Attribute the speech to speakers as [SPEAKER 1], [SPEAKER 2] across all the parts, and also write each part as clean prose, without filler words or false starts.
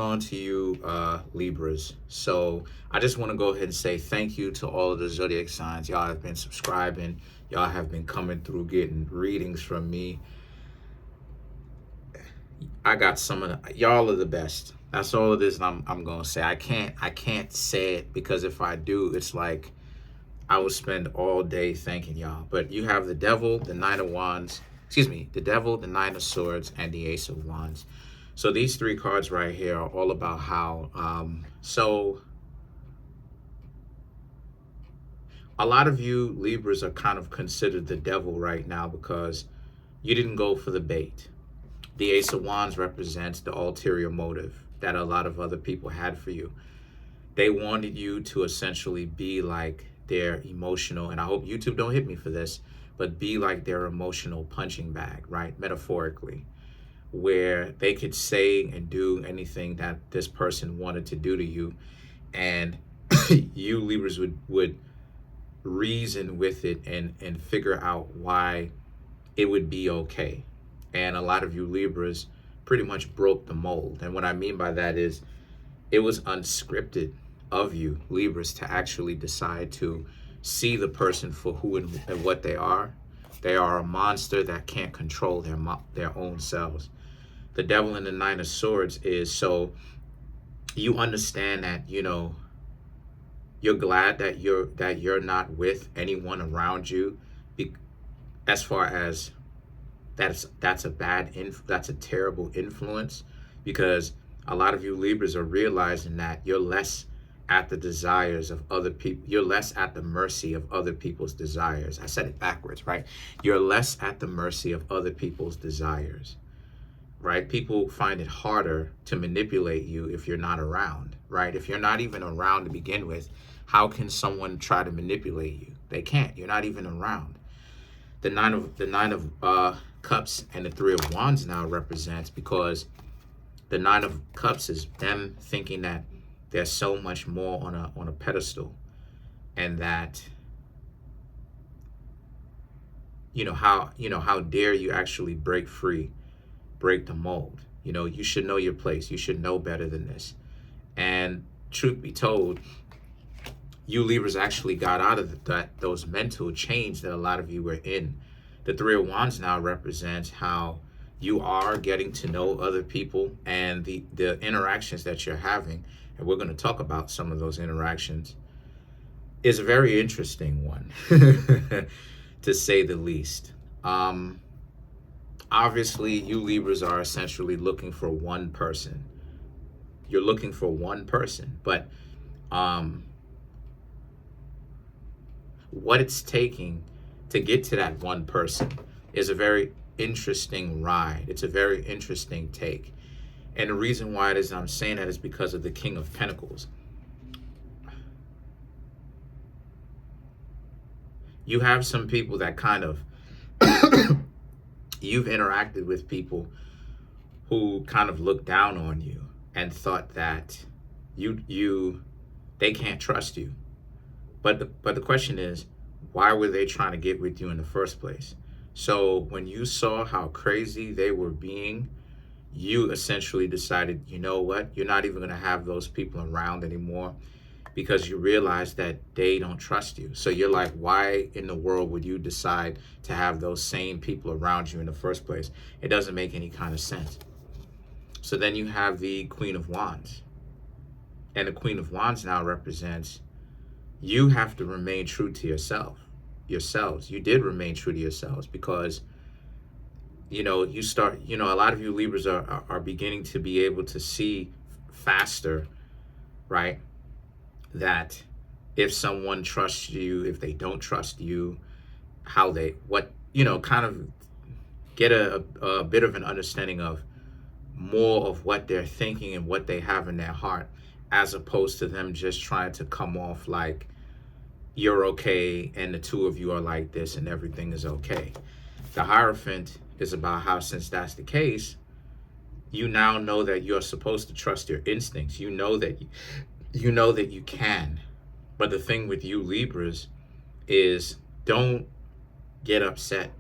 [SPEAKER 1] On to you, Libras. So I just want to go ahead and say thank you to all of the zodiac signs. Y'all have been subscribing. Y'all have been coming through, getting readings from me. I got some of the, y'all are the best. That's all it is. I'm gonna say I can't say it because if I do, it's like I will spend all day thanking y'all. But you have the Devil, the Nine of Wands. Excuse me, the Devil, the Nine of Swords, and the Ace of Wands. So these three cards right here are all about how, a lot of you Libras are kind of considered the devil right now because you didn't go for the bait. The Ace of Wands represents the ulterior motive that a lot of other people had for you. They wanted you to essentially be like their emotional, and I hope YouTube don't hit me for this, but be like their emotional punching bag, right? Metaphorically, where they could say and do anything that this person wanted to do to you, and you Libras would reason with it and figure out why it would be okay. And a lot of you Libras pretty much broke the mold. And what I mean by that is it was unscripted of you Libras to actually decide to see the person for who and what they are. They are a monster that can't control their own selves. The Devil and the Nine of Swords is so you understand that, you're glad that you're not with anyone around you, as far as that's a terrible influence, because a lot of you Libras are realizing that you're less at the desires of other people. You're less at the mercy of other people's desires. I said it backwards, right? You're less at the mercy of other people's desires, right? People find it harder to manipulate you if you're not around, right? If you're not even around to begin with, how can someone try to manipulate you? They can't. You're not even around. The nine of cups and the Three of Wands now represents, because the Nine of Cups is them thinking that there's so much more on a pedestal, and that how dare you actually break free, break the mold. You should know your place. You should know better than this. And truth be told, you Libras actually got out of those mental chains that a lot of you were in. The Three of Wands now represents how you are getting to know other people, and the interactions that you're having, and we're going to talk about some of those interactions, is a very interesting one, to say the least. Obviously, you Libras are essentially looking for one person. You're looking for one person, but what it's taking to get to that one person is a very interesting ride. It's a very interesting take. And the reason why it is I'm saying that is because of the King of Pentacles. You have some people that kind of you've interacted with people who kind of looked down on you and thought that they can't trust you. But the question is, why were they trying to get with you in the first place? So when you saw how crazy they were being, you essentially decided, you know what, you're not even going to have those people around anymore, because you realize that they don't trust you. So you're like, why in the world would you decide to have those same people around you in the first place? It doesn't make any kind of sense. So then you have the Queen of Wands. And the Queen of Wands now represents you have to remain true to yourselves. You did remain true to yourselves, because you start, a lot of you Libras are beginning to be able to see faster, right, that if someone trusts you, if they don't trust you, kind of get a bit of an understanding of more of what they're thinking and what they have in their heart, as opposed to them just trying to come off like you're okay and the two of you are like this and everything is okay. The Hierophant is about how, since that's the case, you now know that you're supposed to trust your instincts. You know that you can. But the thing with you Libras is, don't get upset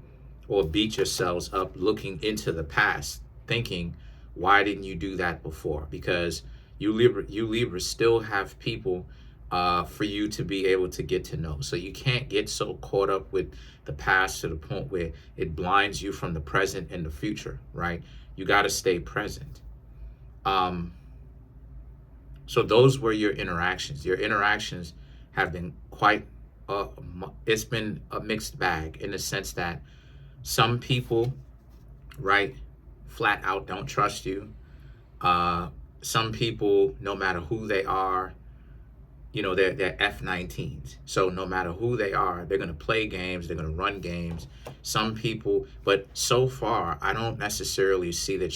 [SPEAKER 1] or beat yourselves up looking into the past, thinking, Why didn't you do that before? Because you Libras still have people for you to be able to get to know. So you can't get so caught up with the past to the point where it blinds you from the present and the future, right? You got to stay present. So those were your interactions. Your interactions have been quite, it's been a mixed bag in the sense that some people, right, flat out don't trust you. Some people, no matter who they are, they're F-19s. So no matter who they are, they're going to play games, they're going to run games. Some people, but so far, I don't necessarily see that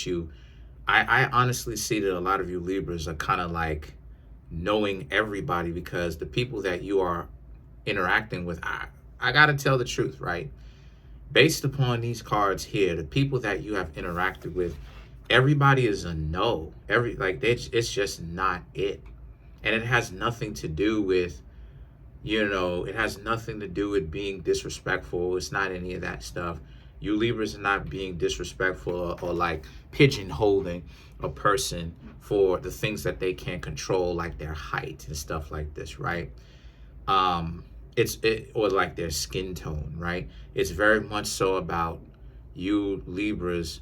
[SPEAKER 1] I honestly see that a lot of you Libras are kind of like knowing everybody, because the people that you are interacting with, I got to tell the truth, right? Based upon these cards here, the people that you have interacted with, everybody is a no. It's just not it. And it has nothing to do with, it has nothing to do with being disrespectful. It's not any of that stuff. You Libras are not being disrespectful or like pigeonholing a person for the things that they can't control, like their height and stuff like this, right? Or like their skin tone, right? It's very much so about you Libras,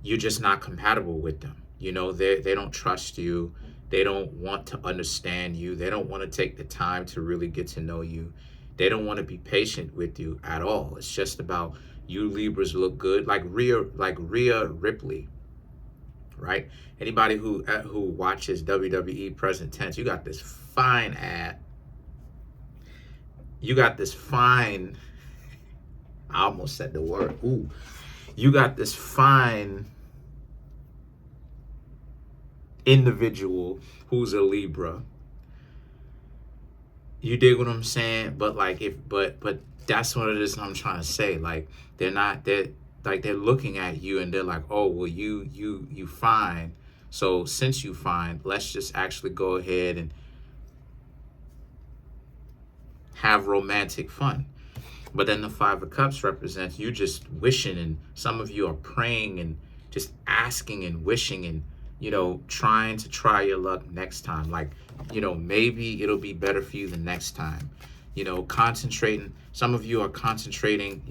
[SPEAKER 1] you're just not compatible with them. They don't trust you. They don't want to understand you. They don't want to take the time to really get to know you. They don't want to be patient with you at all. It's just about you Libras look good, like Rhea Ripley, right? Anybody who watches WWE present tense, you got this fine ad. You got this fine, I almost said the word, ooh. You got this fine individual who's a Libra. You dig what I'm saying? But that's what it is I'm trying to say. Like they're looking at you and they're like, oh, well, you fine. So since you fine, let's just actually go ahead and have romantic fun. But then the Five of Cups represents you just wishing, and some of you are praying and just asking and wishing and trying to try your luck next time. Like, maybe it'll be better for you the next time. Concentrating. Some of you are concentrating,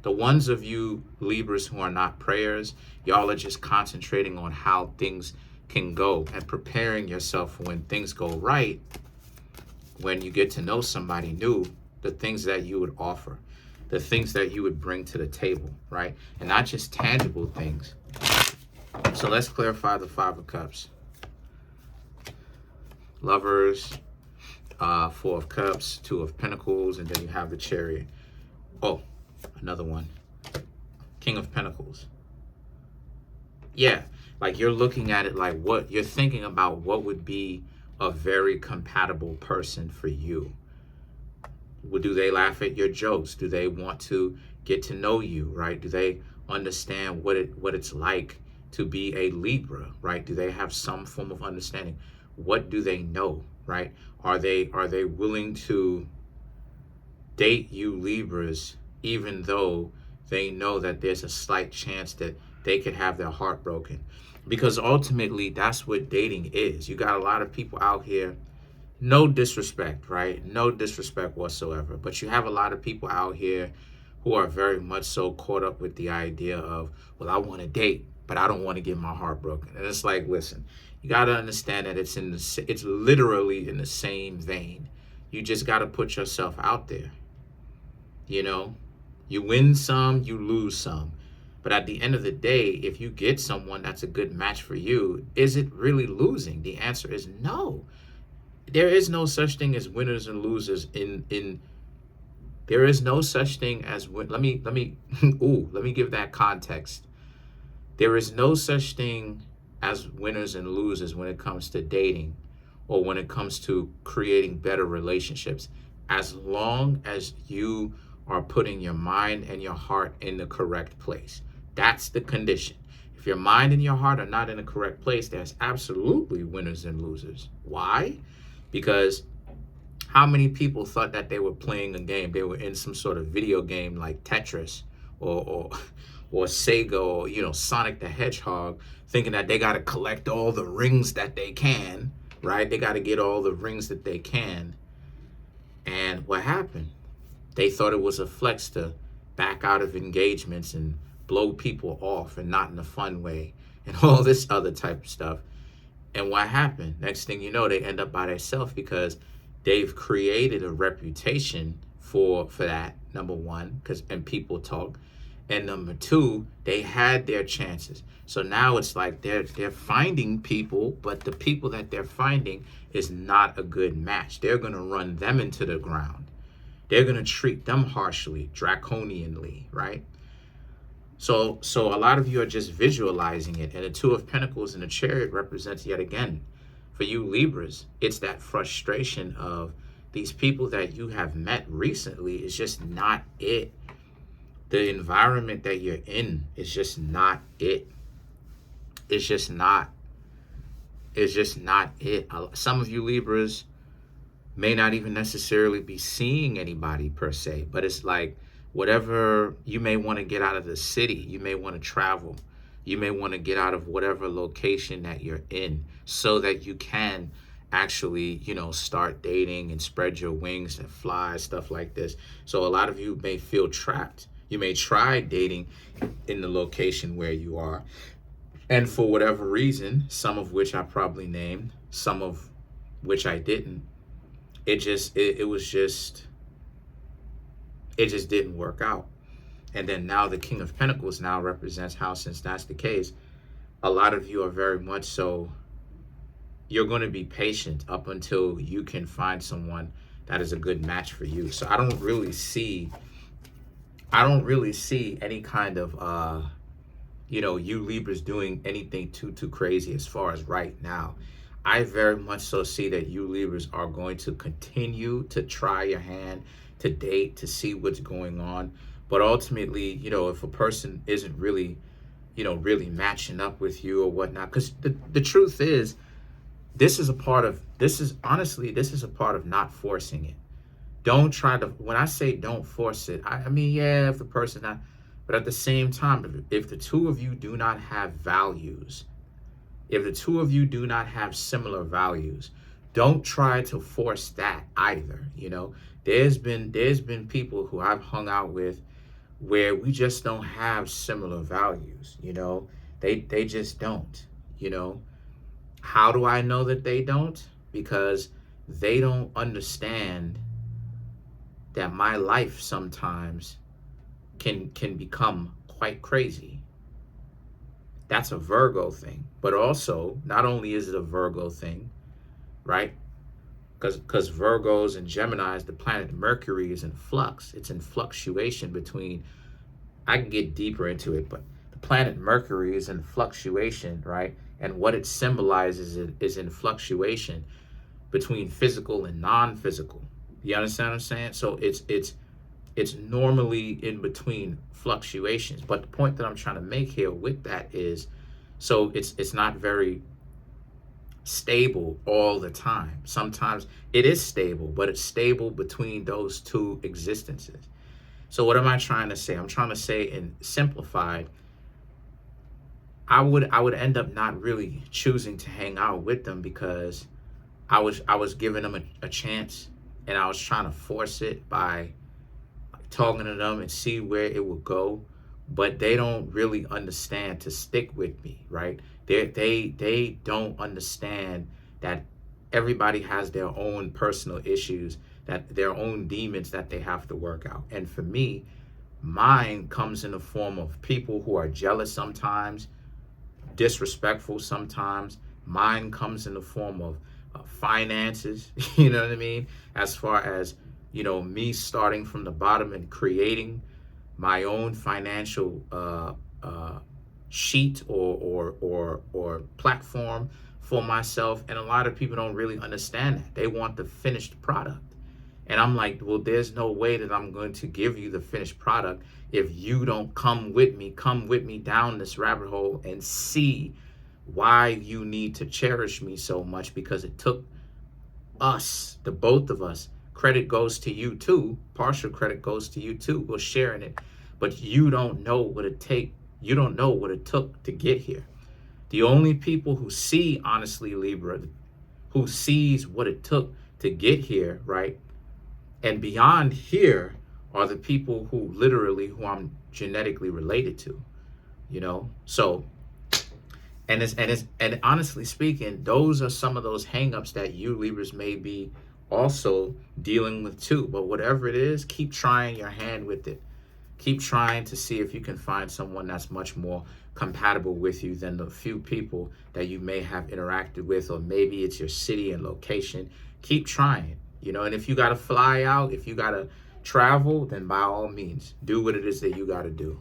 [SPEAKER 1] the ones of you Libras who are not prayers, y'all are just concentrating on how things can go and preparing yourself for when things go right, when you get to know somebody new, the things that you would offer, the things that you would bring to the table, right? And not just tangible things. So let's clarify the Five of Cups. Lovers, Four of Cups, Two of Pentacles, and then you have the Chariot. Oh, another one. King of Pentacles. Yeah, like you're looking at it like what you're thinking about, what would be a very compatible person for you. Do they laugh at your jokes? Do they want to get to know you, right? Do they understand what it's like to be a Libra, right? Do they have some form of understanding? What do they know, right? Are they willing to date you Libras, even though they know that there's a slight chance that they could have their heart broken? Because ultimately, that's what dating is. You got a lot of people out here, no disrespect, right? No disrespect whatsoever. But you have a lot of people out here who are very much so caught up with the idea of, well, I want to date, but I don't want to get my heart broken. And it's like, listen, you got to understand that it's literally in the same vein. You just got to put yourself out there. You win some, you lose some. But at the end of the day, if you get someone that's a good match for you, is it really losing? The answer is no. There is no such thing as winners and losers there is no such thing as let me give that context. There is no such thing as winners and losers when it comes to dating or when it comes to creating better relationships, as long as you are putting your mind and your heart in the correct place. That's the condition. If your mind and your heart are not in the correct place, there's absolutely winners and losers. Why? Because how many people thought that they were playing a game? They were in some sort of video game like Tetris or or Sega or, Sonic the Hedgehog, thinking that they got to collect all the rings that they can, right? They got to get all the rings that they can. And what happened? They thought it was a flex to back out of engagements and blow people off, and not in a fun way, and all this other type of stuff. And what happened? Next thing you know, they end up by themselves because they've created a reputation for that, number one, and people talk. And number two, they had their chances. So now it's like they're finding people, but the people that they're finding is not a good match. They're going to run them into the ground. They're going to treat them harshly, draconianly, right? So a lot of you are just visualizing it. And the Two of Pentacles and the Chariot represents, yet again, for you Libras, it's that frustration of these people that you have met recently is just not it. The environment that you're in is just not it. It's just not it. Some of you Libras may not even necessarily be seeing anybody per se, but it's like whatever, you may want to get out of the city, you may want to travel, you may want to get out of whatever location that you're in so that you can actually, start dating and spread your wings and fly, stuff like this. So a lot of you may feel trapped. You may try dating in the location where you are, and for whatever reason, some of which I probably named, some of which I didn't, it just didn't work out. And then now the King of Pentacles now represents how, since that's the case, a lot of you are very much so, you're going to be patient up until you can find someone that is a good match for you. So I don't really see any kind of you Libras doing anything too crazy as far as right now. I very much so see that you Libras are going to continue to try your hand, to date, to see what's going on. But ultimately, if a person isn't really, really matching up with you or whatnot, because the truth is, this is a part of not forcing it. Don't try to, when I say don't force it, I mean, yeah, if the person not, but at the same time, if the two of you do not have values, if the two of you do not have similar values, don't try to force that either. There's been people who I've hung out with where we just don't have similar values. They just don't. How do I know that they don't? Because they don't understand that my life sometimes can become quite crazy. That's a Virgo thing. But also, not only is it a Virgo thing, right? Because Virgos and Geminis, the planet Mercury is in flux. It's in fluctuation between, I can get deeper into it, but the planet Mercury is in fluctuation, right? And what it symbolizes is in fluctuation between physical and non-physical. You understand what I'm saying? So it's normally in between fluctuations. But the point that I'm trying to make here with that is, so it's not very stable all the time. Sometimes it is stable, but it's stable between those two existences. So what am I trying to say? I'm trying to say, in simplified, I would end up not really choosing to hang out with them because I was giving them a chance, and I was trying to force it by talking to them and see where it would go. But they don't really understand to stick with me, right? They don't understand that everybody has their own personal issues, that their own demons that they have to work out. And for me, mine comes in the form of people who are jealous sometimes, disrespectful sometimes. Mine comes in the form of finances, you know what I mean? As far as, me starting from the bottom and creating my own financial sheet or platform for myself. And a lot of people don't really understand that. They want the finished product. And I'm like, well, there's no way that I'm going to give you the finished product if you don't come with me down this rabbit hole and see why you need to cherish me so much, because it took us, the both of us. Credit goes to you too. Partial credit goes to you too. We're sharing it. but you don't know what it took to get here. The only people who see, honestly, Libra, who sees what it took to get here, right, and beyond here, are the people who I'm genetically related to, So, and honestly speaking, those are some of those hangups that you Libras may be also dealing with too. But whatever it is, keep trying your hand with it. Keep trying to see if you can find someone that's much more compatible with you than the few people that you may have interacted with, or maybe it's your city and location. Keep trying, and if you got to fly out, if you got to travel, then by all means, do what it is that you got to do.